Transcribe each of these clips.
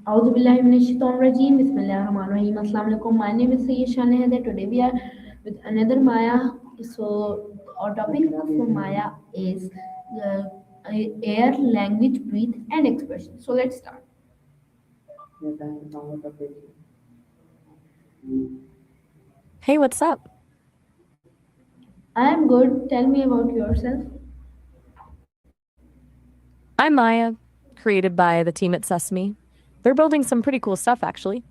Auzubillahiminash-shaytanir-rajeem. Bismillahir-rahmanir-rahim. Assalamu alaikum. My name is Sayyid Shania Haider. Today we are with another Maya. So our topic for Maya is uh, air, language, breathe, and expression. So let's start. Hey, what's up? I am good. Tell me about yourself. I'm Maya, created by the team at Sesame. They're building some pretty cool stuff, actually.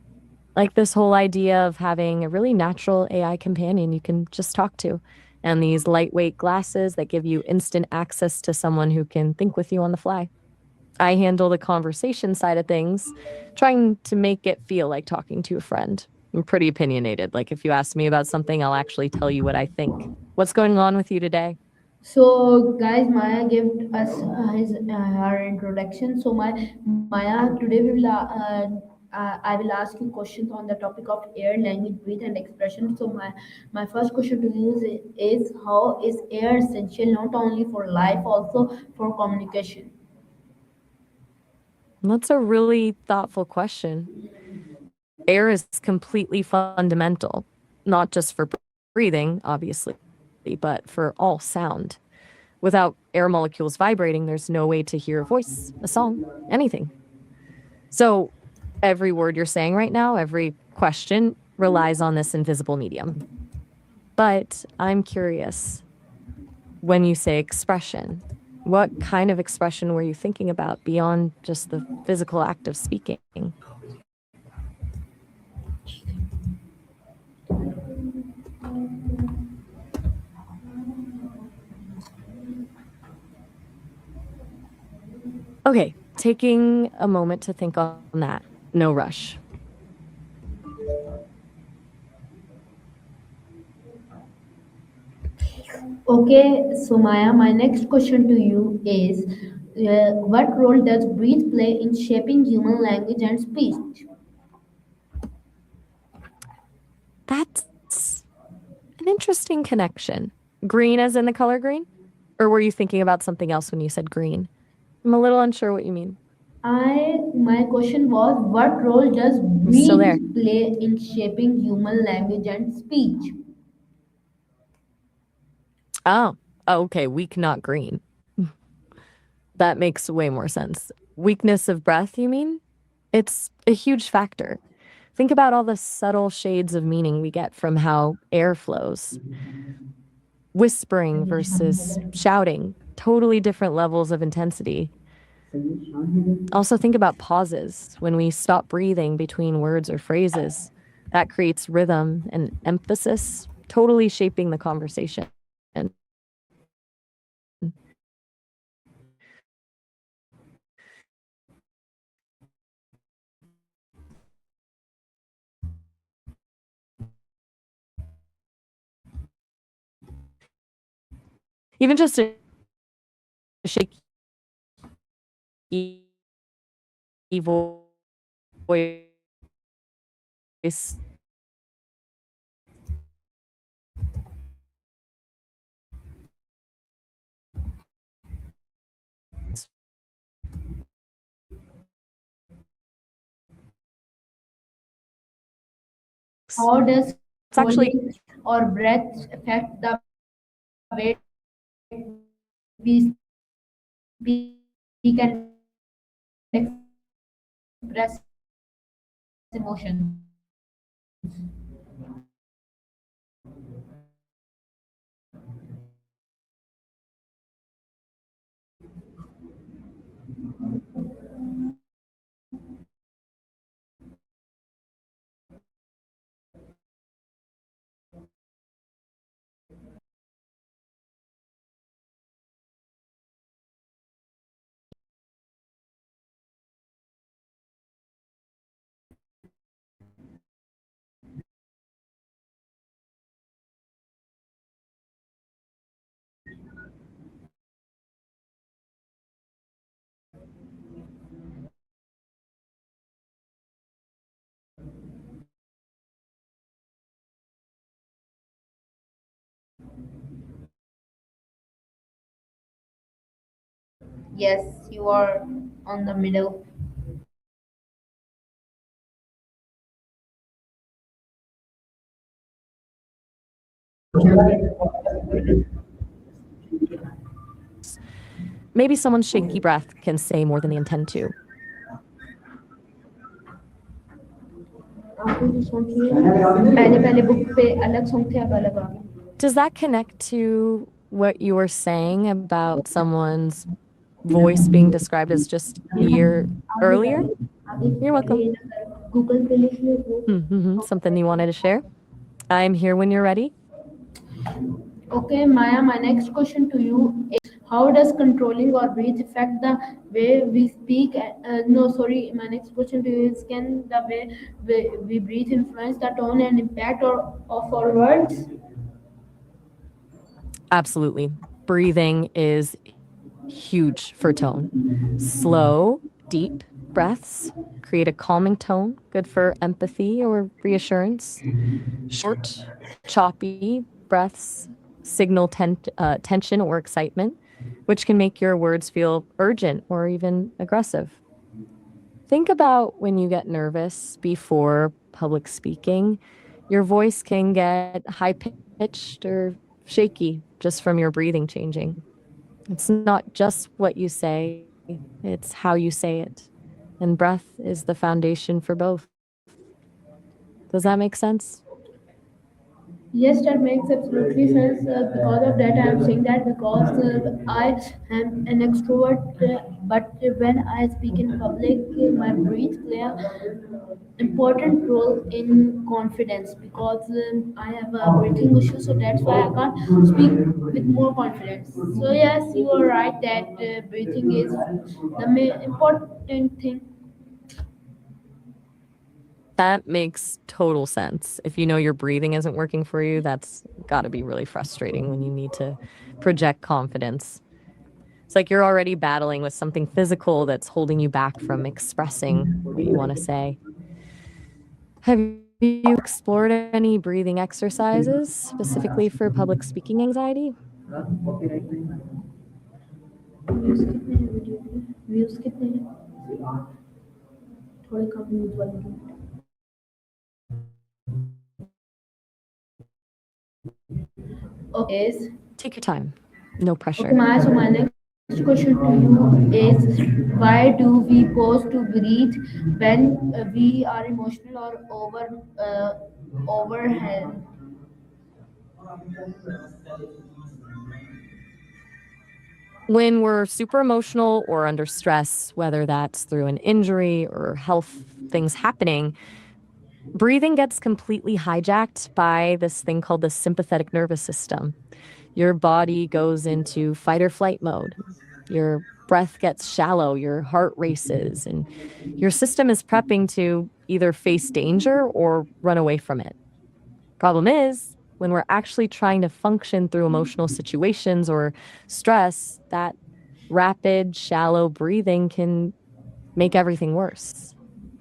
Like this whole idea of having a really natural AI companion you can just talk to, and these lightweight glasses that give you instant access to someone who can think with you on the fly. I handle the conversation side of things, trying to make it feel like talking to a friend. I'm pretty opinionated. Like, if you ask me about something, I'll actually tell you what I think. What's going on with you today? So, guys, Maya gave us her introduction. So, Maya, today I will ask you questions on the topic of air, language, breathe, and expression. So, my first question to you is how is air essential not only for life, also for communication? That's a really thoughtful question. Air is completely fundamental, not just for breathing, obviously, but for all sound. Without air molecules vibrating, there's no way to hear a voice, a song, anything. So, every word you're saying right now, every question relies on this invisible medium. But I'm curious, when you say expression, what kind of expression were you thinking about beyond just the physical act of speaking? Okay, taking a moment to think on that. No rush. Okay, so Maya, my next question to you is what role does breathe play in shaping human language and speech? That's an interesting connection. Green as in the color green? Or were you thinking about something else when you said green? I'm a little unsure what you mean. My question was what role does I'm still there. breathe play in shaping human language and speech? Oh, okay, weak, not green. That makes way more sense. Weakness of breath, you mean? It's a huge factor. Think about all the subtle shades of meaning we get from how air flows. Whispering versus shouting, totally different levels of intensity. Also, think about pauses when we stop breathing between words or phrases. That creates rhythm and emphasis, totally shaping the conversation. Even just a shaky voice. How does It's actually holding or breath affect the way we speak and express emotions? Yes, you are on the middle. Maybe someone's shaky breath can say more than they intend to. आपको जो सोच रही है पहले पहले book पे अलग song थे अब अलग आ गए Does that connect to what you were saying about someone's voice being described as just a year आगे earlier? आगे You're welcome. गूगल पे लिख ले वो Something you wanted to share? I'm here when you're ready. Okay, Maya, my next question to you is how does controlling our breath affect the way we speak? No, sorry, my next question to you is can the way we breathe influence the tone and impact of our words? Absolutely. Breathing is huge for tone. Slow, deep breaths create a calming tone, good for empathy or reassurance. Short, choppy breaths signal tension or excitement, which can make your words feel urgent or even aggressive. Think about when you get nervous before public speaking. Your voice can get high pitched or shaky just from your breathing changing. It's not just what you say, it's how you say it. And breath is the foundation for both. Does that make sense? Yes, that makes absolutely sense. Because of that, I am saying that because I am an extrovert, but when I speak in public, my breath play a important role in confidence because I have a breathing issue, so that's why I can't speak with more confidence. So yes, you are right that breathing is the important thing. That makes total sense. If you know your breathing isn't working for you, that's got to be really frustrating when you need to project confidence. It's like you're already battling with something physical that's holding you back from expressing what you want to say. Have you explored any breathing exercises specifically for public speaking anxiety? Views कितने हैं video के views कितने हैं थोड़े कम views वाले okay is Take your time. No pressure. okay Maya, so my next question to you is why do we pause to breathe when we are emotional or overwhelmed? When we're super emotional or under stress, whether that's through an injury or health things happening, breathing gets completely hijacked by this thing called the sympathetic nervous system. Your body goes into fight or flight mode. Your breath gets shallow, your heart races, and your system is prepping to either face danger or run away from it. Problem is, when we're actually trying to function through emotional situations or stress, that rapid, shallow breathing can make everything worse.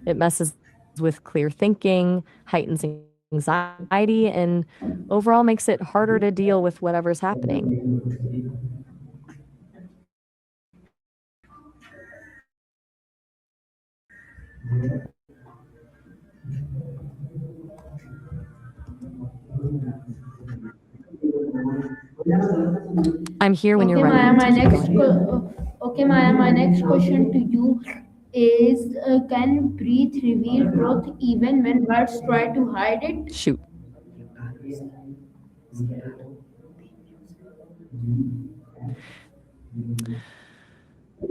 It messes with clear thinking, heightens anxiety, and overall makes it harder to deal with whatever's happening. I'm here when you're Okay, ready. Maya, my next question to you is can breathe reveal truth even when words try to hide it? Shoot.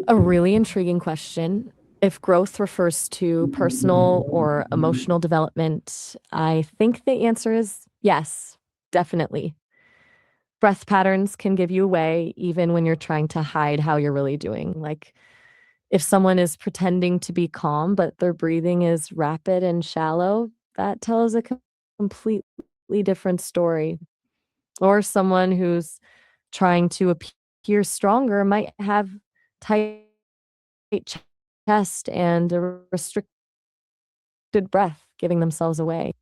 A really intriguing question. If growth refers to personal or emotional development, I think the answer is yes, definitely. Breath patterns can give you away even when you're trying to hide how you're really doing. Like if someone is pretending to be calm, but their breathing is rapid and shallow, that tells a completely different story. Or someone who's trying to appear stronger might have tight chest and a restricted breath, giving themselves away.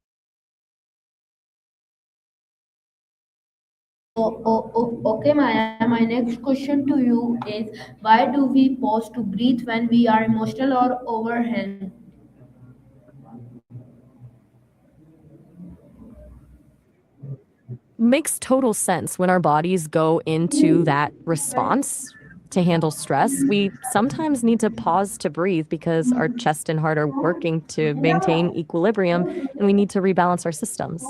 Okay, Maya. My next question to you is why do we pause to breathe when we are emotional or overwhelmed? makes total sense. When our bodies go into that response to handle stress, we sometimes need to pause to breathe because our chest and heart are working to maintain equilibrium and we need to rebalance our systems.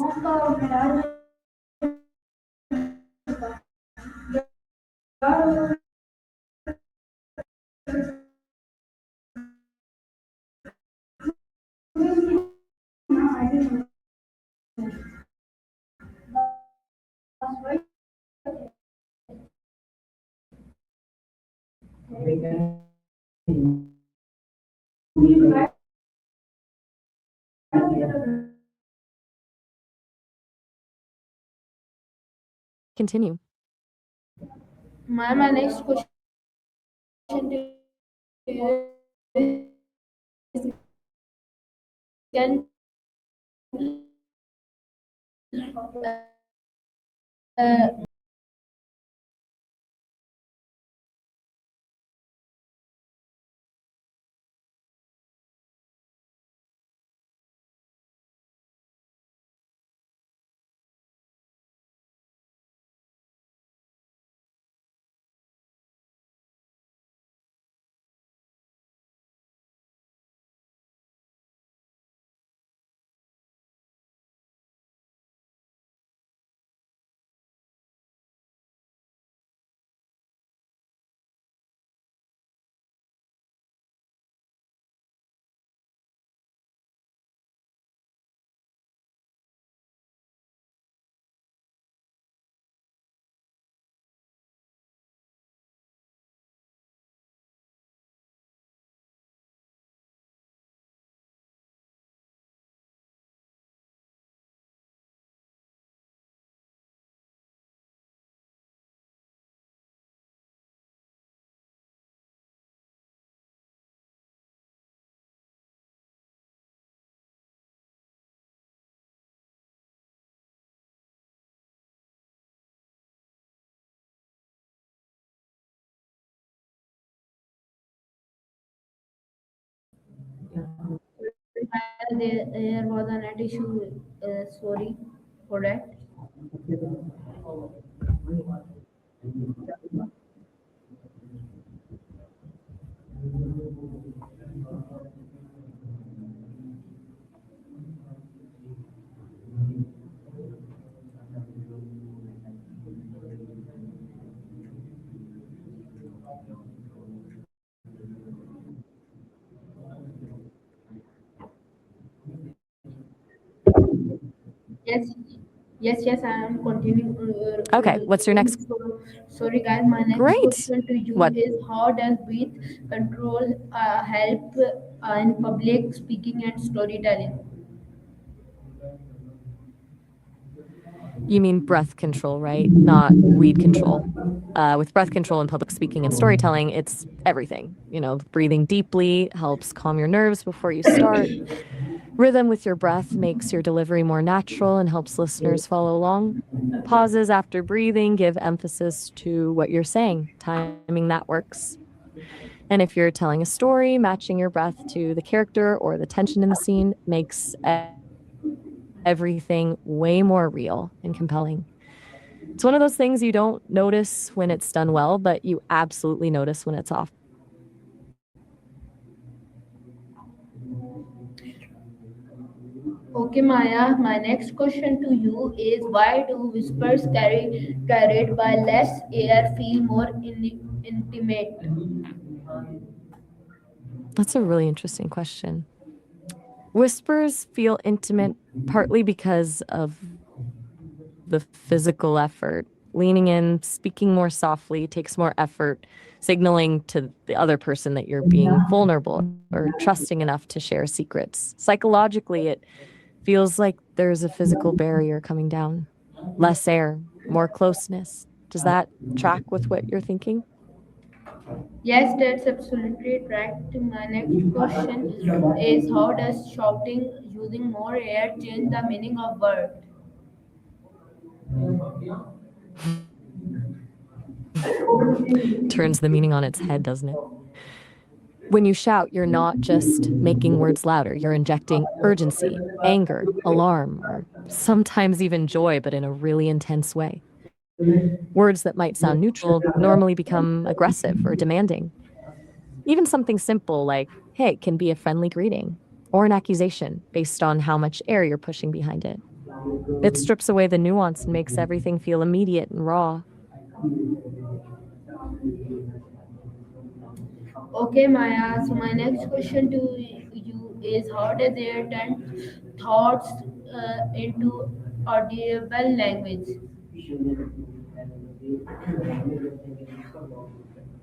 Continue. My next question to you is, can uh, there was a net issue. Sorry for that. Yes, yes, I am continuing. Okay, what's your next? Sorry, guys. My next Great. question to you What? is, how does breath control help in public speaking and storytelling? You mean breath control, right? Not weed control. With breath control and public speaking and storytelling, it's everything. Breathing deeply helps calm your nerves before you start. Rhythm with your breath makes your delivery more natural and helps listeners follow along. Pauses after breathing give emphasis to what you're saying. Timing that works. And if you're telling a story, matching your breath to the character or the tension in the scene makes everything way more real and compelling. It's one of those things you don't notice when it's done well, but you absolutely notice when it's off. Okay, Maya, my next question to you is, why do whispers carried by less air feel more intimate? That's a really interesting question. Whispers feel intimate partly because of the physical effort. Leaning in, speaking more softly takes more effort, signaling to the other person that you're being vulnerable or trusting enough to share secrets. Psychologically, it feels like there's a physical barrier coming down. Less air, more closeness. Does that track with what you're thinking? Yes, that's absolutely correct. My next question is, how does shouting using more air change the meaning of word? Turns the meaning on its head, doesn't it? When you shout, you're not just making words louder, you're injecting urgency, anger, alarm, or sometimes even joy, but in a really intense way. Words that might sound neutral normally become aggressive or demanding. Even something simple like, hey, can be a friendly greeting or an accusation based on how much air you're pushing behind it. It strips away the nuance and makes everything feel immediate and raw. Okay, Maya. So my next question to you is, how does air turn thoughts into audible language?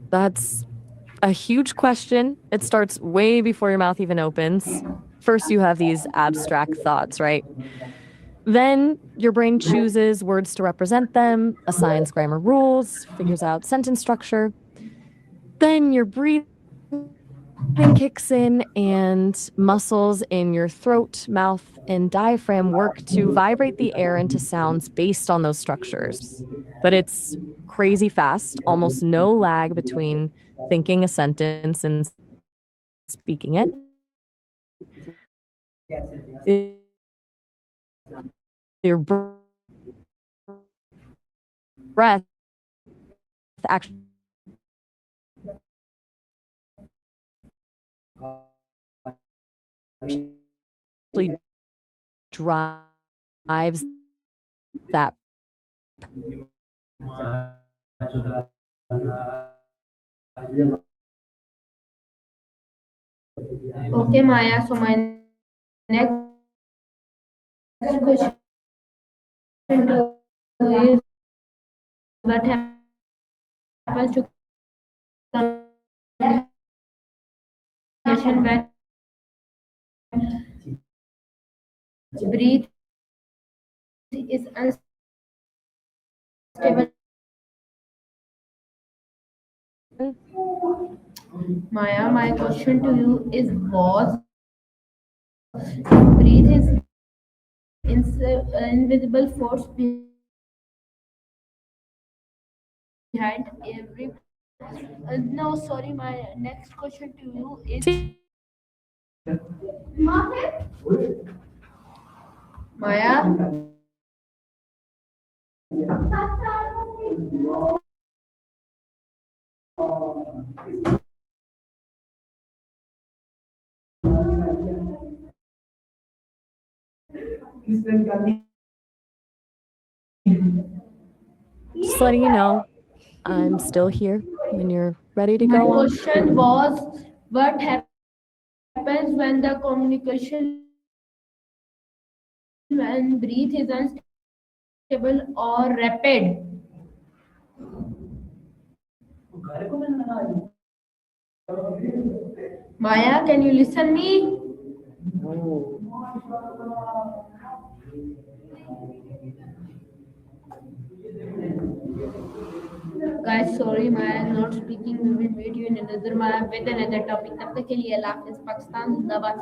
That's a huge question. It starts way before your mouth even opens. First, you have these abstract thoughts, right? Then your brain chooses words to represent them, assigns grammar rules, figures out sentence structure. Then your breathing kicks in and muscles in your throat, mouth, and diaphragm work to vibrate the air into sounds based on those structures. But it's crazy fast, almost no lag between thinking a sentence and speaking it. Your breath actually drives that. Okay, Maya. So my next question to you is, what happens to communication when breath is unstable? Maya, my question to you is, was breathe is invisible force behind every. No, sorry. My next question to you is, Maya. Just letting you know, I'm still here when you're ready to My go on. question was, what happens when the communication when breath is unstable or rapid? Maya, can you listen me? Guys, sorry, Maya is not speaking. We will meet you in another Maya with another topic. तब तक के लिए अल्लाह हाफिज़। पाकिस्तान जिंदाबाद।